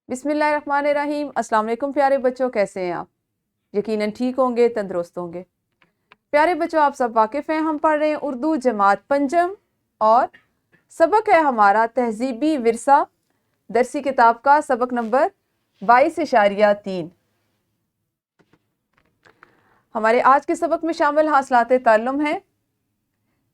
बिस्मिल्लाहिर्रहमानिर्रहीम। अस्सलाम वालेकुम प्यारे बच्चों, कैसे हैं आप? यकीनन ठीक होंगे, तंदुरुस्त होंगे। प्यारे बच्चों, आप सब वाकिफ़ हैं, हम पढ़ रहे हैं उर्दू जमात पंचम और सबक है हमारा तहजीबी विरसा, दरसी किताब का सबक नंबर 22.3। हमारे आज के सबक में शामिल हासिलात ताल्लुम है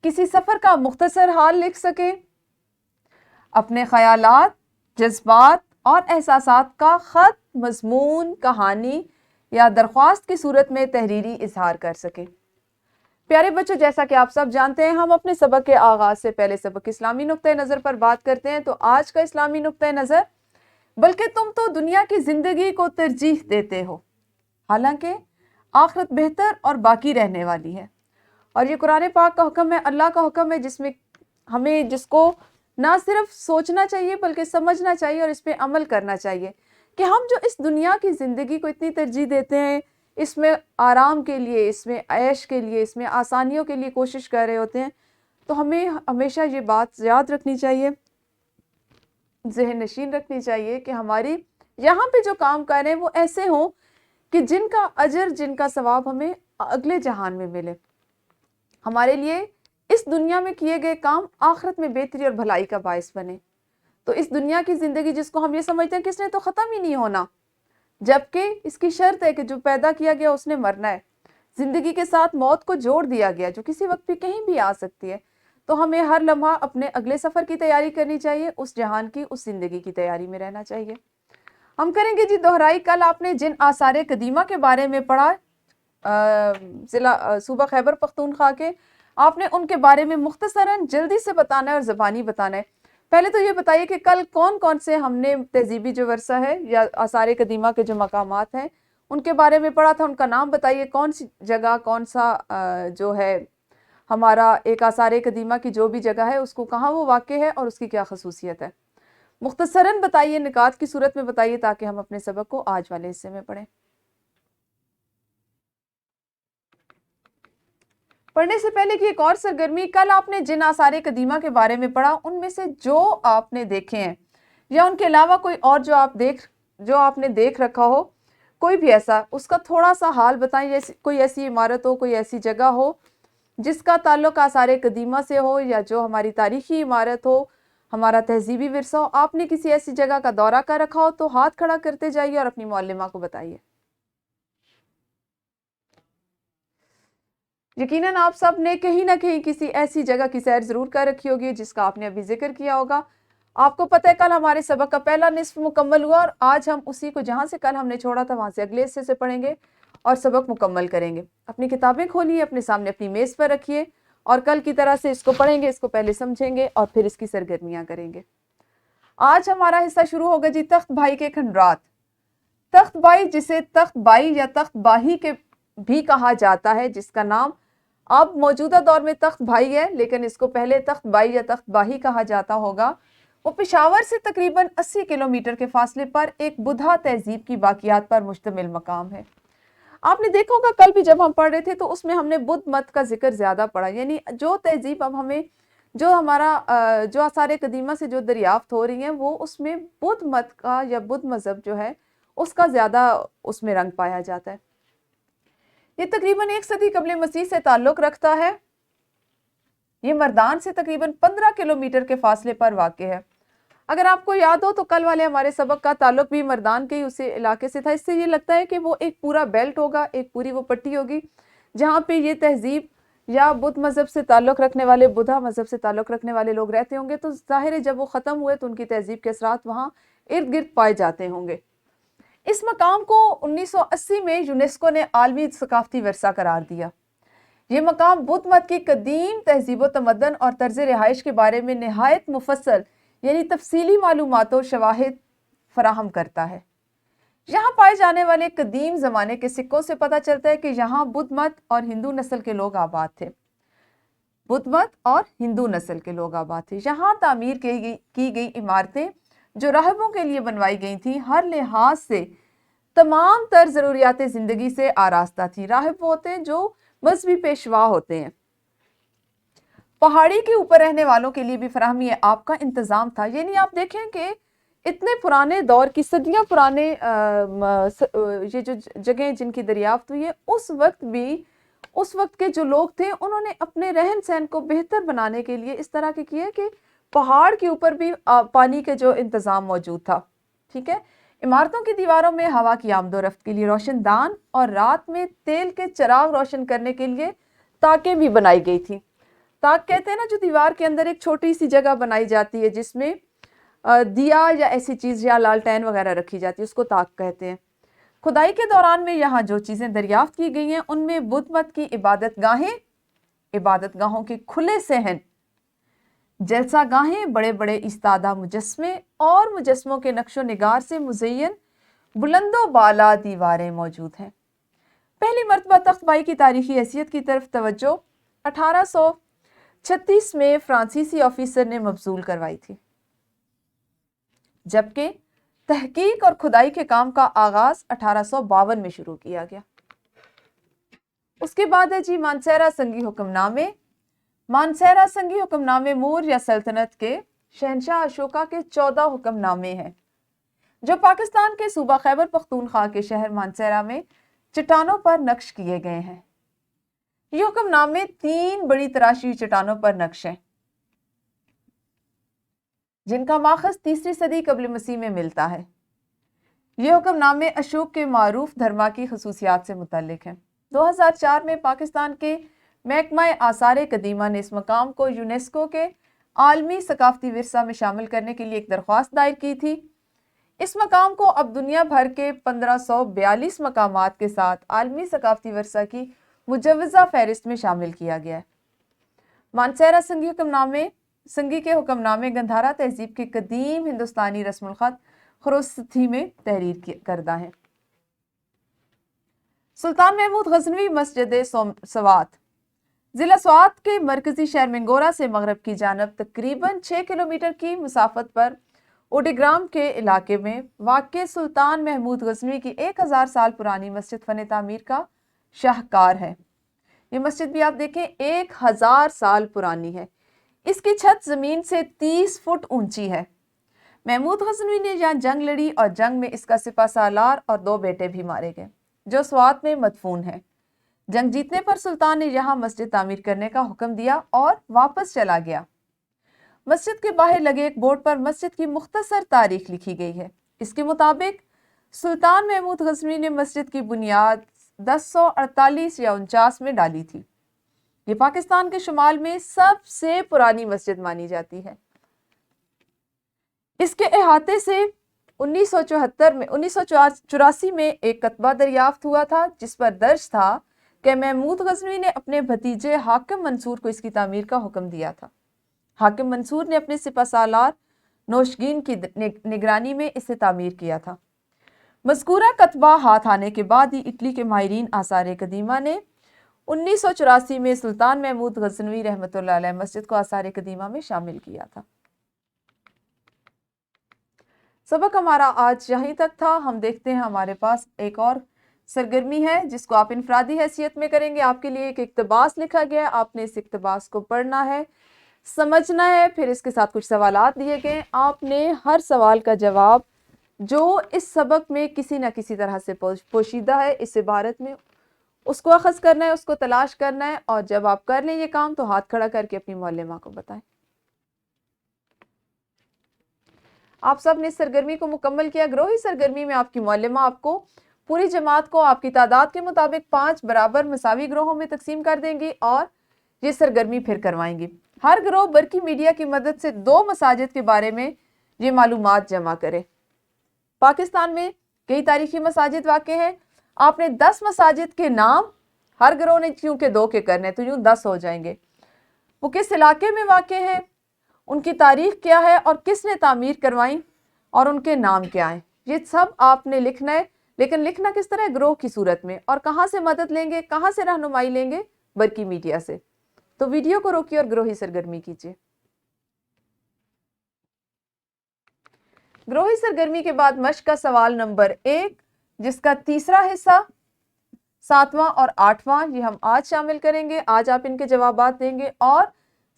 किसी सफ़र का मुख्तसर हाल लिख सके, अपने ख़यालात, जज्बात और एहसासात का ख़त, मज़मून, कहानी या दरख्वास्त की सूरत में तहरीरी इजहार कर सके। प्यारे बच्चों, जैसा कि आप सब जानते हैं, हम अपने सबक के आगाज़ से पहले सबक इस्लामी नुक्ते नज़र पर बात करते हैं। तो आज का इस्लामी नुक्ते नज़र, बल्कि तुम तो दुनिया की ज़िंदगी को तरजीह देते हो, हालांकि आखिरत बेहतर और बाकी रहने वाली है। और ये कुरान पाक का हुक्म है, अल्लाह का हुक्म है, जिसमें हमें जिसको ना सिर्फ सोचना चाहिए बल्कि समझना चाहिए और इस पे अमल करना चाहिए कि हम जो इस दुनिया की ज़िंदगी को इतनी तरजीह देते हैं, इसमें आराम के लिए, इसमें ऐश के लिए, इसमें आसानियों के लिए कोशिश कर रहे होते हैं, तो हमें हमेशा ये बात याद रखनी चाहिए, ज़हन नशीन रखनी चाहिए कि हमारी यहाँ पे जो काम कर रहे हैं वो ऐसे हों कि जिनका अजर, जिनका सवाब हमें अगले जहान में मिले। हमारे लिए इस दुनिया में किए गए काम आखिरत में बेहतरी और भलाई का बायस बने। तो इस दुनिया की ज़िंदगी जिसको हम ये समझते हैं कि इसने तो ख़त्म ही नहीं होना, जबकि इसकी शर्त है कि जो पैदा किया गया उसने मरना है। ज़िंदगी के साथ मौत को जोड़ दिया गया, जो किसी वक्त भी कहीं भी आ सकती है। तो हमें हर लम्हा अपने अगले सफ़र की तैयारी करनी चाहिए, उस जहान की, उस ज़िंदगी की तैयारी में रहना चाहिए। हम करेंगे जी दोहराई। कल आपने जिन आसार कदीमा के बारे में पढ़ा, ज़िला सूबा खैबर पख्तूनख्वा के, आपने उनके बारे में मुख्तसरन जल्दी से बताना है और ज़बानी बताना है। पहले तो ये बताइए कि कल कौन कौन से हमने तहजीबी जो वर्सा है या आसार कदीमा के जो मकामात हैं उनके बारे में पढ़ा था। उनका नाम बताइए, कौन सी जगह, कौन सा जो है हमारा एक आसार कदीमा की जो भी जगह है उसको कहाँ वो वाक़ है और उसकी क्या खसूसियत है। मुख्तसरन बताइए, निकात की सूरत में बताइए, ताकि हम अपने सबक को आज वाले हिस्से में पढ़ें। पढ़ने से पहले की एक और सरगर्मी, कल आपने जिन आसार कदीमा के बारे में पढ़ा उनमें से जो आपने देखे हैं या उनके अलावा कोई और जो आपने देख रखा हो, कोई भी ऐसा, उसका थोड़ा सा हाल बताएं। जैसे कोई ऐसी इमारत हो, कोई ऐसी जगह हो जिसका ताल्लुक आसार कदीमा से हो, या जो हमारी तारीखी इमारत हो, हमारा तहजीबी विरसा हो, आपने किसी ऐसी जगह का दौरा कर रखा हो तो हाथ खड़ा करते जाइए और अपनी मौल्लिमा को बताइए। यकीनन आप सब ने कहीं ना कहीं किसी ऐसी जगह की सैर जरूर कर रखी होगी जिसका आपने अभी जिक्र किया होगा। आपको पता है कल हमारे सबक का पहला निस्फ मुकम्मल हुआ और आज हम उसी को, जहां से कल हमने छोड़ा था वहां से अगले हिस्से से पढ़ेंगे और सबक मुकम्मल करेंगे। अपनी किताबें खोलिए, अपने सामने अपनी मेज़ पर रखिए और कल की तरह से इसको पढ़ेंगे, इसको पहले समझेंगे और फिर इसकी सरगर्मियां करेंगे। आज हमारा हिस्सा शुरू होगा जी तख्त भाई के खंडरात। तख्त भाई, जिसे तख्त बाई या तख्त बाही के भी कहा जाता है, जिसका नाम अब मौजूदा दौर में तख्त भाई है लेकिन इसको पहले तख्त बाई या तख्त बाही कहा जाता होगा, वो पेशावर से तकरीबन 80 किलोमीटर के फासले पर एक बुधा तहजीब की बाकियात पर मुश्तमिल मकाम है। आपने देखा होगा कल भी जब हम पढ़ रहे थे तो उसमें हमने बुद्ध मत का जिक्र ज्यादा पढ़ा, यानी जो तहजीब अब हमें, जो हमारा जो आसार कदीमा से जो दरियाफ्त हो रही है वो उसमें बुद्ध मत का या बुद्ध मजहब जो है उसका ज्यादा उसमें रंग पाया जाता है। ये तकरीबन 1 सदी कबल मसीह से ताल्लुक रखता है। ये मर्दान से तकरीबन 15 किलोमीटर के फासले पर वाक़ है। अगर आपको याद हो तो कल वाले हमारे सबक का ताल्लुक भी मर्दान के ही उसी इलाके से था। इससे ये लगता है कि वो एक पूरा बेल्ट होगा, एक पूरी वो पट्टी होगी जहाँ पे ये तहजीब या बुद्ध मजहब से ताल्लुक रखने वाले, बुद्धा मजहब से ताल्लुक रखने वाले लोग रहते होंगे। तो जाहिर है जब वो ख़त्म हुए तो उनकी तहजीब के असरात वहाँ इर्द गिर्द पाए जाते होंगे। इस मकाम को 1980 में यूनेस्को ने आलमी सकाफती विरसा करार दिया। ये मकाम बुद्ध मत की कदीम तहजीब तमद्दन और तर्ज रिहाइश के बारे में नहायत मुफस्सल यानी तफसीली मालूमात और शवाहिद फराहम करता है। यहाँ पाए जाने वाले कदीम ज़माने के सिक्कों से पता चलता है कि यहाँ बुद्ध मत और हिंदू नस्ल के लोग आबाद थे। बुद्ध मत और हिंदू नस्ल के लोग आबाद थे। यहाँ तामीर की गई इमारतें जो राहबों के लिए बनवाई गई थी, हर लिहाज से तमाम तर ज़रूरियात ज़िंदगी से आरास्ता थी। राहब वो होते हैं जो मजहबी पेशवा होते हैं। पहाड़ी के ऊपर रहने वालों के लिए भी फराहमी आपका इंतज़ाम था। यानी आप देखें कि इतने पुराने दौर की, सदियां पुराने ये जो जगह जिनकी दरियाफ्त हुई है, उस वक्त के जो लोग थे उन्होंने अपने रहन सहन को बेहतर बनाने के लिए इस तरह के किए कि पहाड़ के ऊपर भी पानी के जो इंतज़ाम मौजूद था। ठीक है। इमारतों की दीवारों में हवा की आमदोरफ्त के लिए रोशनदान और रात में तेल के चिराग रोशन करने के लिए ताकें भी बनाई गई थी। ताक कहते हैं ना, जो दीवार के अंदर एक छोटी सी जगह बनाई जाती है जिसमें दिया या ऐसी चीज़ या लालटेन वगैरह रखी जाती है, उसको ताक कहते हैं। खुदाई के दौरान में यहाँ जो चीज़ें दरियाफ्त की गई हैं उनमें बुद्ध मत की इबादतगाहें, इबादतगाहों के खुले सहन, जलसा गाहें, बड़े बड़े इस्तादा मुजस्मे और मुजस्मों के नक्शो निगार से मुज़य्यन बुलंदो बाला दीवारें मौजूद हैं। पहली मरतबा तख्तबाई की तारीखी हैसियत की तरफ तवज्जो 1836 में फ्रांसीसी ऑफिसर ने मबसूल करवाई थी, जबकि तहकीक और खुदाई के काम का आगाज 1852 में शुरू किया गया। उसके बाद है जी मानसेरा संगी हुक्मनामे। मानसेरा संगी हुक्मनामे मूर या सल्तनत के शहनशाह अशोका के 14 हुक्मनामे हैं जो पाकिस्तान के सूबा खैबर पख्तूनख्वा के शहर मानसेरा में चट्टानों पर नक्श किए गए हैं। ये हुक्मनामे 3 बड़ी तराशी हुई चट्टानों पर नक्श हैं जिनका माखज 3री सदी कबल मसीह में मिलता है। ये हुक्मनामे अशोक के मारूफ धर्मा की खसूसियात से मुतल्लिक हैं। 2004 में पाकिस्तान के महकमा आसार कदीमा ने इस मकाम को यूनेस्को के आलमी सकाफती विरसा में शामिल करने के लिए एक दरख्वास्त दायर की थी। इस मकाम को अब दुनिया भर के 1542 मकामात के साथ आलमी सकाफती विरसा की मुजव्वज़ा फहरिस्त में शामिल किया गया है। मानसेरा संगी के हुक्मनामे गंधारा तहजीब के कदीम हिंदुस्तानी रस्मुल ख़त खरोस्ती में तहरीर करदा है। सुल्तान महमूद गजनवी मस्जिद सवात जिला स्वात के मरकजी शहर मंगोरा से मगरब की जानब तकरीबन 6 किलोमीटर की मुसाफत पर ओडिग्राम के इलाके में वाक़ सुल्तान महमूद गजनवी की 1000 साल पुरानी मस्जिद फ़न तामीर का शाहकार है। ये मस्जिद भी आप देखें 1000 साल पुरानी है। इसकी छत ज़मीन से 30 फुट ऊंची है। महमूद गजनवी ने यहाँ जंग लड़ी और जंग में इसका सिपा सालार और 2 बेटे भी मारे गए जो स्वात में मदफून है। जंग जीतने पर सुल्तान ने यहाँ मस्जिद तामीर करने का हुक्म दिया और वापस चला गया। मस्जिद के बाहर लगे एक बोर्ड पर मस्जिद की मुख्तसर तारीख लिखी गई है। इसके मुताबिक सुल्तान महमूद गजनवी ने मस्जिद की बुनियाद 1048 या 49 में डाली थी। ये पाकिस्तान के शुमाल में सबसे पुरानी मस्जिद मानी जाती है। इसके अहाते से 1984 में एक कतबा दरियाफ्त हुआ था जिस पर दर्ज था कि महमूद गजनवी ने अपने भतीजे हाकिम मंसूर को इसकी तामीर का हुक्म दिया था। हाकिम मंसूर ने अपने सिपा सालार नौशगीन की निगरानी में इसे तामीर किया था। मज़कूरा कतबा हाथ आने के बाद ही इटली के माहिरीन आसार कदीमा ने 1984 में सुल्तान महमूद गजनवी रहमतुल्लाह अलैह मस्जिद को आसार कदीमा में शामिल किया था। सबक हमारा आज यहीं तक था। हम देखते हैं हमारे पास एक और सरगर्मी है जिसको आप इनफरादी हैसियत में करेंगे। आपके लिए एक इक्तबास लिखा गया है, आपने इस इक्तबास को पढ़ना है, समझना है, फिर इसके साथ कुछ सवालात दिए गए। आपने हर सवाल का जवाब जो इस सबक में किसी न किसी तरह से पोशीदा है इस इबारत में, उसको अखज़ करना है, उसको तलाश करना है और जब आप कर लें ये काम तो हाथ खड़ा करके अपनी मौलमा को बताएं। आप सब ने सरगर्मी को मुकम्मल किया। ग्रोही सरगर्मी में आपकी मौलमा आपको पूरी जमात को आपकी तादाद के मुताबिक 5 बराबर मसावी ग्रोहों में तकसीम कर देंगी और ये सरगर्मी फिर करवाएंगी। हर ग्रोह बरकी मीडिया की मदद से 2 मसाजिद के बारे में ये मालूमात जमा करे। पाकिस्तान में कई तारीखी मसाजिद वाक़े हैं। आपने 10 मसाजिद के नाम, हर ग्रोह ने क्योंकि 2 के करने तो यूँ 10 हो जाएंगे, वो किस इलाके में वाक़े हैं, उनकी तारीख क्या है और किसने तामीर करवाई और उनके नाम क्या हैं, ये सब आपने लिखना है। लेकिन लिखना किस तरह? ग्रोह की सूरत में। और कहाँ से मदद लेंगे, कहाँ से रहनुमाई लेंगे? बरकी मीडिया से। तो वीडियो को रोकिए और ग्रोही सरगर्मी कीजिए। ग्रोही सरगर्मी के बाद मश्क का सवाल नंबर 1 जिसका तीसरा हिस्सा 7वां और 8वां ये हम आज शामिल करेंगे। आज आप इनके जवाबात देंगे। और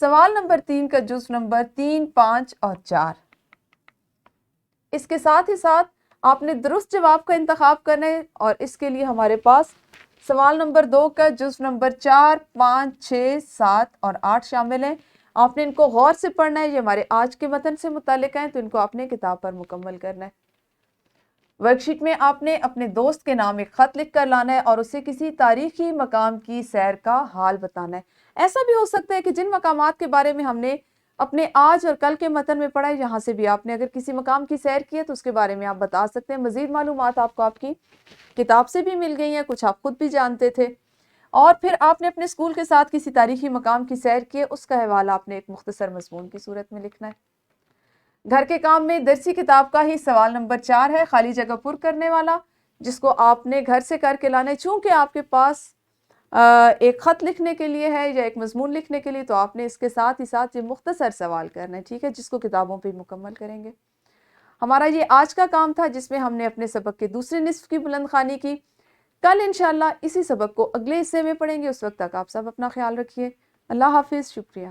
सवाल नंबर 3 का जुज़ नंबर 3, 5 और 4 اس کے ساتھ ہی ساتھ آپ نے درست جواب کا انتخاب کرنا ہے، اور اس کے لیے ہمارے پاس سوال نمبر 2 کا جزو نمبر 4، 5، 6، 7 اور 8 شامل ہیں۔ آپ نے ان کو غور سے پڑھنا ہے، یہ ہمارے آج کے متن سے متعلق ہیں، تو ان کو اپنے کتاب پر مکمل کرنا ہے۔ ورک شیٹ میں آپ نے اپنے دوست کے نام ایک خط لکھ کر لانا ہے اور اسے کسی تاریخی مقام کی سیر کا حال بتانا ہے۔ ایسا بھی ہو سکتا ہے کہ جن مقامات کے بارے میں ہم نے اپنے آج اور کل کے متن میں پڑھا ہے، یہاں سے بھی آپ نے اگر کسی مقام کی سیر کی ہے تو اس کے بارے میں آپ بتا سکتے ہیں۔ مزید معلومات آپ کو آپ کی کتاب سے بھی مل گئی ہیں، کچھ آپ خود بھی جانتے تھے۔ اور پھر آپ نے اپنے اسکول کے ساتھ کسی تاریخی مقام کی سیر کی ہے، اس کا حوالہ آپ نے ایک مختصر مضمون کی صورت میں لکھنا ہے۔ گھر کے کام میں درسی کتاب کا ہی سوال نمبر 4 ہے، خالی جگہ پر کرنے والا، جس کو آپ نے گھر سے کر کے لانا ہے۔ چونکہ آپ کے پاس ایک خط لکھنے کے لیے ہے یا ایک مضمون لکھنے کے لیے، تو آپ نے اس کے ساتھ ہی ساتھ یہ مختصر سوال کرنا ہے، ٹھیک ہے، جس کو کتابوں پہ مکمل کریں گے۔ ہمارا یہ آج کا کام تھا، جس میں ہم نے اپنے سبق کے دوسرے نصف کی بلند خوانی کی۔ کل انشاءاللہ اسی سبق کو اگلے حصے میں پڑھیں گے۔ اس وقت تک آپ سب اپنا خیال رکھیے۔ اللہ حافظ، شکریہ۔